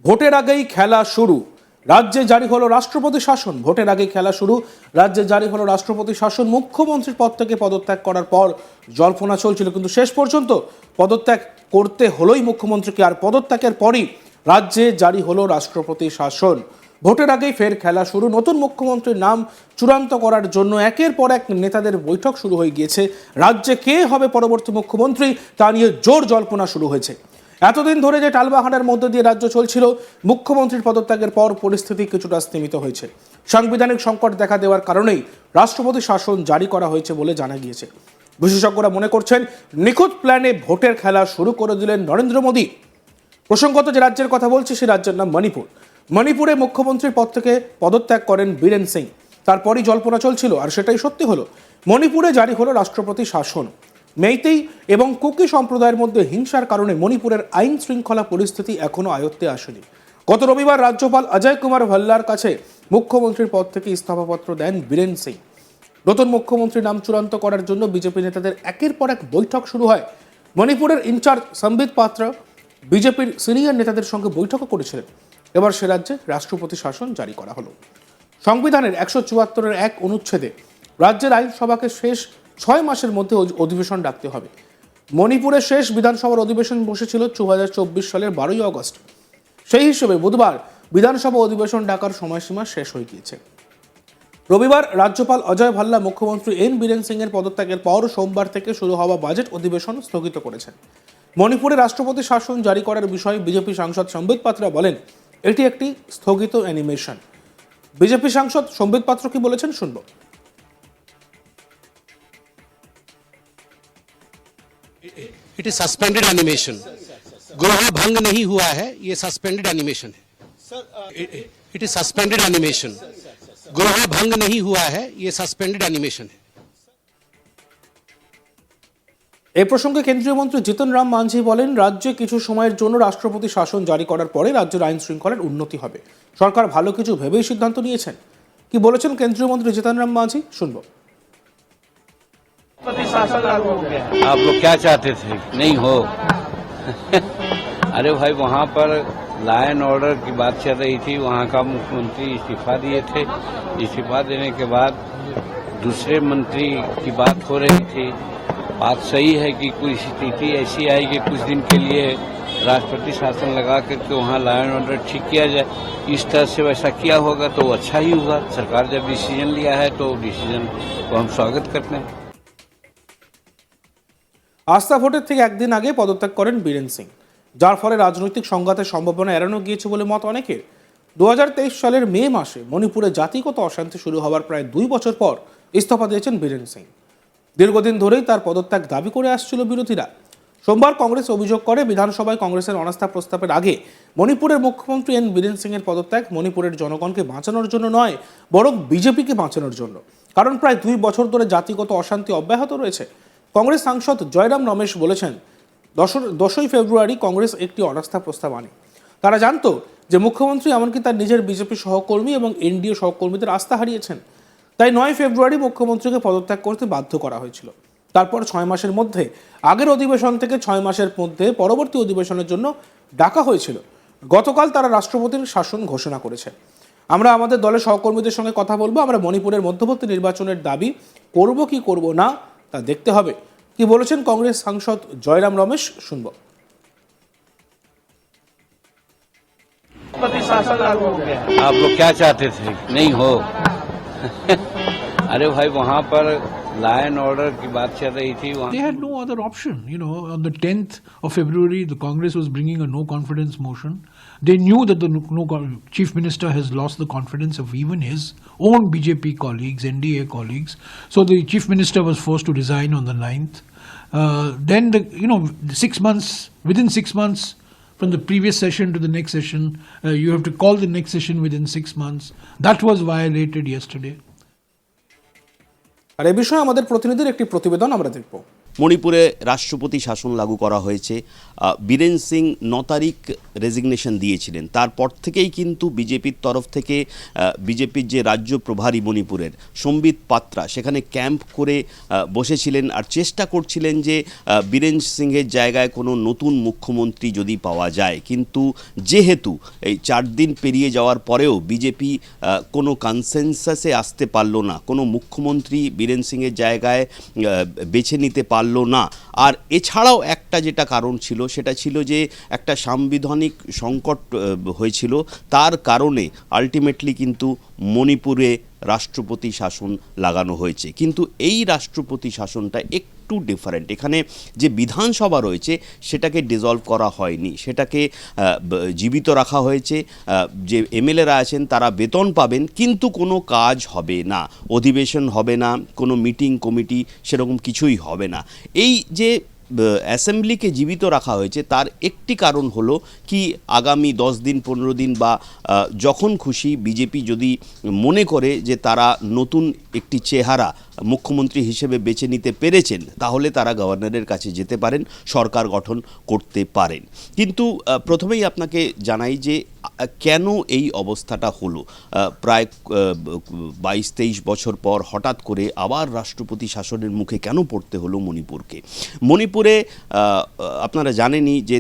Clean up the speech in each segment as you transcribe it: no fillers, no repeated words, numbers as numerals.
ভোটের আগেই খেলা শুরু, রাজ্যে জারি হলো রাষ্ট্রপতি শাসন। ভোটের আগেই খেলা শুরু, রাজ্যে জারি হলো রাষ্ট্রপতি শাসন। মুখ্যমন্ত্রীর পদ থেকে পদত্যাগ করার পর জল্পনা চলছিল, কিন্তু শেষ পর্যন্ত পদত্যাগ করতে হলোই মুখ্যমন্ত্রীকে। আর পদত্যাগের পরই রাজ্যে জারি হলো রাষ্ট্রপতি শাসন। ভোটের আগেই ফের খেলা শুরু। নতুন মুখ্যমন্ত্রীর নাম চূড়ান্ত করার জন্য একের পর এক নেতাদের বৈঠক শুরু হয়ে গিয়েছে। রাজ্যে কে হবে পরবর্তী মুখ্যমন্ত্রী তা নিয়ে জোর জল্পনা শুরু হয়েছে। এতদিন ধরে যে টালবাহানার মধ্য দিয়ে রাজ্য চলছিল, মুখ্যমন্ত্রীর পদত্যাগের পর পরিস্থিতি কিছুটা স্তিমিত হয়েছে। সাংবিধানিক সংকট দেখা দেওয়ার কারণেই রাষ্ট্রপতি শাসন জারি করা হয়েছে বলে জানা গিয়েছে। বিশেষজ্ঞরা মনে করছেন, নিখুঁত প্ল্যানে ভোটের খেলা শুরু করে দিলেন নরেন্দ্র মোদী। প্রসঙ্গত যে রাজ্যের কথা বলছি, সে রাজ্যের নাম মণিপুর। মণিপুরে মুখ্যমন্ত্রীর পদ থেকে পদত্যাগ করেন বীরেন সিং। তারপরই জল্পনা চলছিল, আর সেটাই সত্যি হলো। মণিপুরে জারি হলো রাষ্ট্রপতি শাসন। মেইতেই এবং কুকি সম্প্রদায়ের মধ্যে হিংসার কারণে মণিপুরের আইন শৃঙ্খলা পরিস্থিতি এখনো আয়ত্তে আসেনি। গত রবিবার রাজ্যপাল অজয় কুমার ভাল্লার কাছে মুখ্যমন্ত্রীর পদ থেকে ইস্তফাপত্র দেন বীরেন সিং। নতুন মুখ্যমন্ত্রীর নাম চূড়ান্ত করার জন্য বিজেপি নেতাদের একের পর এক বৈঠক শুরু হয়। মণিপুরের ইনচার্জ সম্বিত পাত্র বিজেপির সিনিয়র নেতাদের সঙ্গে বৈঠকও করেছিলেন। এবার সে রাজ্যে রাষ্ট্রপতি শাসন জারি করা হলো। সংবিধানের 174-এর 1 অনুচ্ছেদে রাজ্যের আইনসভাকে শেষ 6 মাসের মধ্যে অধিবেশন ডাকতে হবে। মণিপুরের শেষ বিধানসভার অধিবেশন বসেছিল 2024 সালের 12ই আগস্ট। সেই হিসেবে বুধবার বিধানসভা অধিবেশন ডাকার সময়সীমা শেষ হয়ে গিয়েছে। রবিবার রাজ্যপাল অজয় ভাল্লা মুখ্যমন্ত্রী এন বীরেন সিং এর পদত্যাগের পর সোমবার থেকে শুরু হওয়া বাজেট অধিবেশন স্থগিত করেছেন। মণিপুরে রাষ্ট্রপতি শাসন জারি করার বিষয়ে বিজেপি সাংসদ সম্বিত পাত্র বলেন, এটি একটি স্থগিত অ্যানিমেশন। বিজেপি সাংসদ সম্বিত পাত্র কি বলেছেন শুনব। It is suspended animation. ग्रह भंग नहीं हुआ है, ये सस्पेंडेड एनिमेशन है। It is suspended animation. ग्रह भंग नहीं हुआ है, ये सस्पेंडेड एनिमेशन है। এই প্রসঙ্গে কেন্দ্রীয় মন্ত্রী জিতন রাম মাঝি বলেন, রাজ্যে কিছু সময়ের জন্য রাষ্ট্রপতি শাসন জারি করার পরে রাজ্যের আইন শৃঙ্খলার উন্নতি হবে। সরকার ভালো কিছু ভেবেই সিদ্ধান্ত নিয়েছেন। কি বলেছেন কেন্দ্রীয় মন্ত্রী জিতন রাম মাঝি শুনব। आप लोग क्या चाहते थे नहीं हो? अरे भाई, वहाँ पर लॉ एंड ऑर्डर की बात चल रही थी, वहाँ का मुख्यमंत्री इस्तीफा दिए थे। इस्तीफा देने के बाद दूसरे मंत्री की बात हो रही थी। बात सही है कि कोई स्थिति ऐसी आई कि कुछ दिन के लिए राष्ट्रपति शासन लगा करके वहाँ लॉ एंड ऑर्डर ठीक किया जाए। इस तरह से वैसा किया होगा तो अच्छा ही होगा। सरकार जब डिसीजन लिया है तो डिसीजन को हम स्वागत करते हैं। আস্থা ভোটের ঠিক একদিন আগে পদত্যাগ করেন বীরেন সিং, যার ফলে রাজনৈতিক সংঘাতের সম্ভাবনা এড়ানো গিয়েছে বলে মত অনেকের। 2023 সালের মে মাসে মণিপুরে জাতিগত অশান্তি শুরু হওয়ার প্রায় 2 বছর পর ইস্তফা দিয়েছেন বীরেন সিং। দীর্ঘদিন ধরেই তার পদত্যাগ দাবি করে আসছিল বিরোধীরা। সোমবার কংগ্রেস অভিযোগ করে, বিধানসভায় কংগ্রেসের অনাস্থা প্রস্তাবের আগে মণিপুরের মুখ্যমন্ত্রী এন বীরেন সিং এর পদত্যাগ মণিপুরের জনগণকে বাঁচানোর জন্য নয়, বরং বিজেপিকে বাঁচানোর জন্য। কারণ প্রায় 2 বছর ধরে জাতিগত অশান্তি অব্যাহত রয়েছে। কংগ্রেস সাংসদ জয়রাম রমেশ বলেছেন, 10ই ফেব্রুয়ারি কংগ্রেস একটি অনাস্থা প্রস্তাব আনে। তারা জানতো যে মুখ্যমন্ত্রী এমনকি তার নিজের বিজেপি সহকর্মী এবং এনডিএ সহকর্মীদের আস্থা হারিয়েছেন। তাই 9 ফেব্রুয়ারি মুখ্যমন্ত্রীকে পদত্যাগ করতে বাধ্য করা হয়েছিল। তারপর 6 মাসের মধ্যে, আগের অধিবেশন থেকে 6 মাসের মধ্যে পরবর্তী অধিবেশনের জন্য ডাকা হয়েছিল। গতকাল তারা রাষ্ট্রপতির শাসন ঘোষণা করেছে। আমরা আমাদের দলের সহকর্মীদের সঙ্গে কথা বলবো। আমরা মণিপুরের মধ্যবর্তী নির্বাচনের দাবি করব কি করব না তা দেখতে হবে। কি বলেছেন কংগ্রেস সাংসদ জয়রাম রমেশ শুনব। आप लोग क्या चाहते थे नहीं हो? अरे भाई, वहाँ पर लॉ एंड ऑर्डर की बात चल रही थी। They had no other option. On the 10th of February, the Congress was bringing a no confidence motion. They knew that the Chief Minister has lost the confidence of even his own BJP colleagues, NDA colleagues. So the Chief Minister was forced to resign on the 9th. Then within 6 months, from the previous session to the next session, you have to call the next session within 6 months. That was violated yesterday. আর এই বিষয়ে আমাদের প্রতিনিধির একটি প্রতিবেদন আমরা দেখব। মণিপুরে রাষ্ট্রপতি শাসন লাগু করা হয়েছে। বীরেন সিং 9 তারিখ রেজিগনেশন দিয়েছিলেন, তারপর থেকেই কিন্তু বিজেপির তরফ থেকে বিজেপির যে রাজ্য প্রভারী মণিপুরের সম্বিত পাত্রা সেখানে ক্যাম্প করে বসেছিলেন আর চেষ্টা করছিলেন যে বীরেন সিংয়ের জায়গায় কোনো নতুন মুখ্যমন্ত্রী যদি পাওয়া যায়। কিন্তু যেহেতু এই 4 দিন পেরিয়ে যাওয়ার পরেও বিজেপি কোনো কনসেনসাসে আসতে পারল না, কোনো মুখ্যমন্ত্রী বীরেন সিংয়ের জায়গায় বেছে নিতে পারল না। আর এছাড়াও একটা যেটা কারণ ছিল সেটা ছিল যে একটা সাংবিধানিক সংকট হয়েছিল, তার কারণে আলটিমেটলি কিন্তু মণিপুরে রাষ্ট্রপতি শাসন লাগানো হয়েছে। কিন্তু এই রাষ্ট্রপতি শাসনটা একটু ডিফারেন্ট। এখানে যে বিধানসভা রয়েছে সেটাকে ডিসলভ করা হয়নি, সেটাকে জীবিত রাখা হয়েছে। যে এমএলএরা আছেন তারা বেতন পাবেন, কিন্তু কোনো কাজ হবে না, অধিবেশন হবে না, কোনো মিটিং কমিটি সেরকম কিছুই হবে না। এই যে অ্যাসেম্বলিকে জীবিত রাখা হয়েছে তার একটি কারণ হলো কি, আগামী 10 দিন 15 দিন বা যখন খুশি বিজেপি যদি মনে করে যে তারা নতুন একটি চেহারা মুখ্যমন্ত্রী হিসেবে বেছে নিতে পেরেছেন, তাহলে তারা গভর্নরের কাছে যেতে পারেন, সরকার গঠন করতে পারেন। কিন্তু প্রথমেই আপনাকে জানাই যে কেন এই অবস্থাটা হলো। প্রায় 22-23 বছর পর হঠাৎ করে আবার রাষ্ট্রপতি শাসনের মুখে কেন পড়তে হলো মণিপুরকে। মণিপুরে আপনারা জানেনই যে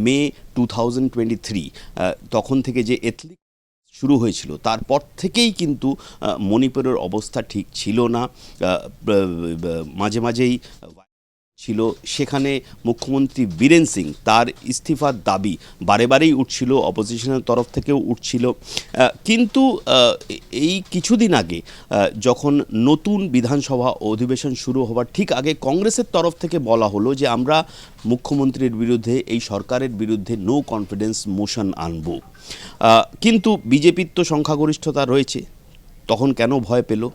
মে 2023 তখন থেকে যে এথনিক শুরু হয়েছিল, তারপর থেকেই কিন্তু মণিপুরের অবস্থা ঠিক ছিল না। মাঝে মাঝেই ছিল, সেখানে মুখ্যমন্ত্রী বীরেন সিং তার ইস্তফার দাবি বারে বারেই উঠছিল, অপোজিশনের তরফ থেকেও উঠছিল। কিন্তু এই কিছুদিন আগে যখন নতুন বিধানসভা অধিবেশন শুরু হওয়ার ঠিক আগে কংগ্রেসের তরফ থেকে বলা হলো যে আমরা মুখ্যমন্ত্রীর বিরুদ্ধে, এই সরকারের বিরুদ্ধে নো কনফিডেন্স মোশন আনব। কিন্তু বিজেপির তো সংখ্যাগরিষ্ঠতা রয়েছে, তখন কেন ভয় পেল?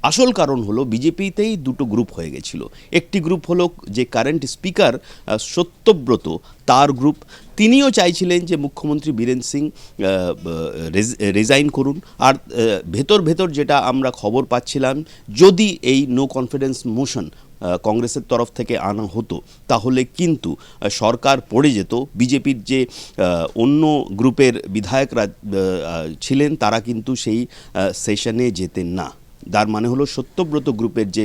আসল কারণ হলো বিজেপিতেই দুটো গ্রুপ হয়ে গেছিল। একটি গ্রুপ হলো যে কারেন্ট স্পিকার সত্যব্রত, তার গ্রুপ। তিনিও চাইছিলেন যে মুখ্যমন্ত্রী বীরেন সিং রিজাইন করুন। আর ভেতর যেটা আমরা খবর পাচ্ছিলাম, যদি এই নো কনফিডেন্স মোশন কংগ্রেসের তরফ থেকে আনা হতো তাহলে কিন্তু সরকার পড়ে যেত। বিজেপির যে অন্য গ্রুপের বিধায়করা ছিলেন তারা কিন্তু সেই সেশনে যেতেন না। তার মানে হলো সত্যব্রত গ্রুপের যে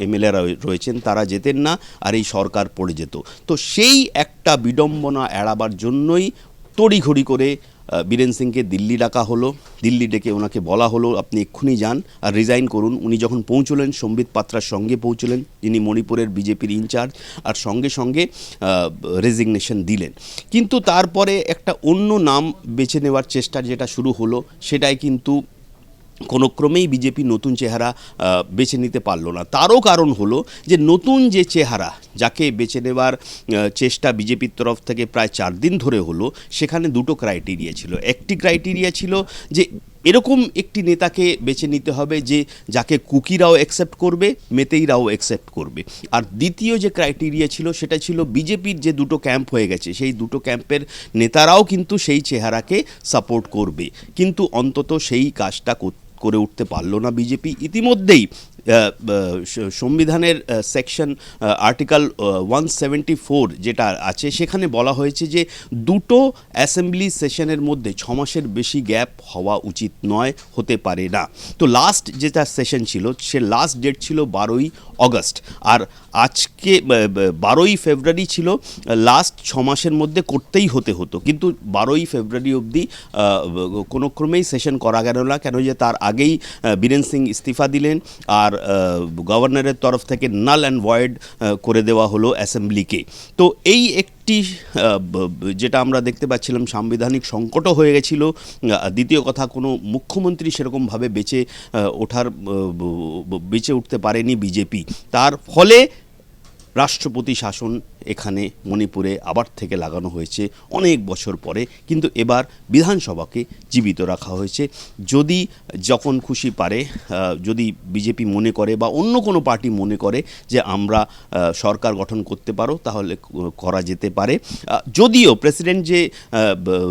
এমএলএরা রয়েছেন তারা যেতেন না, আর এই সরকার পড়ে যেত। তো সেই একটা বিড়ম্বনা এড়াবার জন্যই তড়িঘড়ি করে বীরেন সিংকে দিল্লি ডাকা হলো। দিল্লি ডেকে ওনাকে বলা হলো আপনি এক্ষুনি যান আর রিজাইন করুন। উনি যখন পৌঁছলেন, সম্বিত পাত্রার সঙ্গে পৌঁছলেন, যিনি মণিপুরের বিজেপির ইনচার্জ, আর সঙ্গে সঙ্গে রেজিগনেশন দিলেন। কিন্তু তারপরে একটা অন্য নাম বেছে নেওয়ার চেষ্টা যেটা শুরু হলো, সেটাই কিন্তু কোনো ক্রমেই বিজেপি নতুন চেহারা বেছে নিতে পারলো না। তারও কারণ হলো যে নতুন যে চেহারা যাকে বেছে নেওয়ার চেষ্টা বিজেপির তরফ থেকে প্রায় 4 দিন ধরে হলো, সেখানে দুটো ক্রাইটেরিয়া ছিল। একটি ক্রাইটেরিয়া ছিল যে এরকম একটি নেতাকে বেছে নিতে হবে যে যাকে কুকিরাও অ্যাকসেপ্ট করবে, মেতেইরাও অ্যাকসেপ্ট করবে। আর দ্বিতীয় যে ক্রাইটেরিয়া ছিল সেটা ছিল বিজেপির যে দুটো ক্যাম্প হয়ে গেছে, সেই দুটো ক্যাম্পের নেতারাও কিন্তু সেই চেহারাকে সাপোর্ট করবে। কিন্তু অন্তত সেই কাজটা করে উঠতে পারল না বিজেপি। ইতিমধ্যেই সংবিধানের সেকশন আর্টিকেল 174 যেটা আছে, সেখানে বলা হয়েছে যে দুটো অ্যাসেম্বলি সেশনের মধ্যে 6 মাসের বেশি গ্যাপ হওয়া উচিত নয়, হতে পারে না। তো লাস্ট যেটা সেশন ছিল সে লাস্ট ডেট ছিল 12ই আগস্ট, আর আজকে 12ই ফেব্রুয়ারি ছিল লাস্ট 6 মাসের মধ্যে করতেই হতো। কিন্তু 12ই ফেব্রুয়ারি অবধি কোনো ক্রমেই সেশন করা গেল না, কেন যে তার আগেই বীরেন সিং ইস্তফা দিলেন আর গভর্নরের তরফ থেকে নাল অ্যান্ড ভয়েড করে দেওয়া হলো অ্যাসেম্বলিকে। তো এই একটি যেটা আমরা দেখতে পাচ্ছিলাম সাংবিধানিক সংকটও হয়ে গেছিল। দ্বিতীয় কথা, কোনো মুখ্যমন্ত্রী সেরকমভাবে বেঁচে উঠতে পারেনি বিজেপি। তার ফলে রাষ্ট্রপতি শাসন এখানে মণিপুরে আবার থেকে লাগানো হয়েছে অনেক বছর পরে, কিন্তু এবার বিধানসভাকে জীবিত রাখা হয়েছে। যদি যখন খুশি পারে, যদি বিজেপি মনে করে বা অন্য কোনো পার্টি মনে করে যে আমরা সরকার গঠন করতে পারো, তাহলে করা যেতে পারে। যদিও প্রেসিডেন্ট যে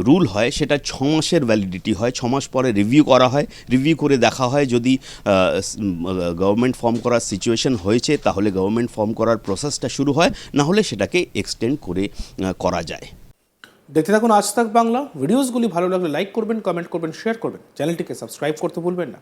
রুল হয় সেটা 6 মাসের ভ্যালিডিটি হয়, 6 মাস পরে রিভিউ করা হয়, রিভিউ করে দেখা হয় যদি গভর্নমেন্ট ফর্ম করার সিচুয়েশন হয়েছে তাহলে গভর্নমেন্ট ফর্ম করার প্রসেসটা শুরু হয়, না হলে সেটাকে এক্সটেন্ড করে করা যায়। দেখতে থাকুন আজ তাক বাংলা। ভিডিওসগুলি ভালো লাগলে লাইক করবেন, কমেন্ট করবেন, শেয়ার করবেন, চ্যানেলটিকে সাবস্ক্রাইব করতে ভুলবেন না।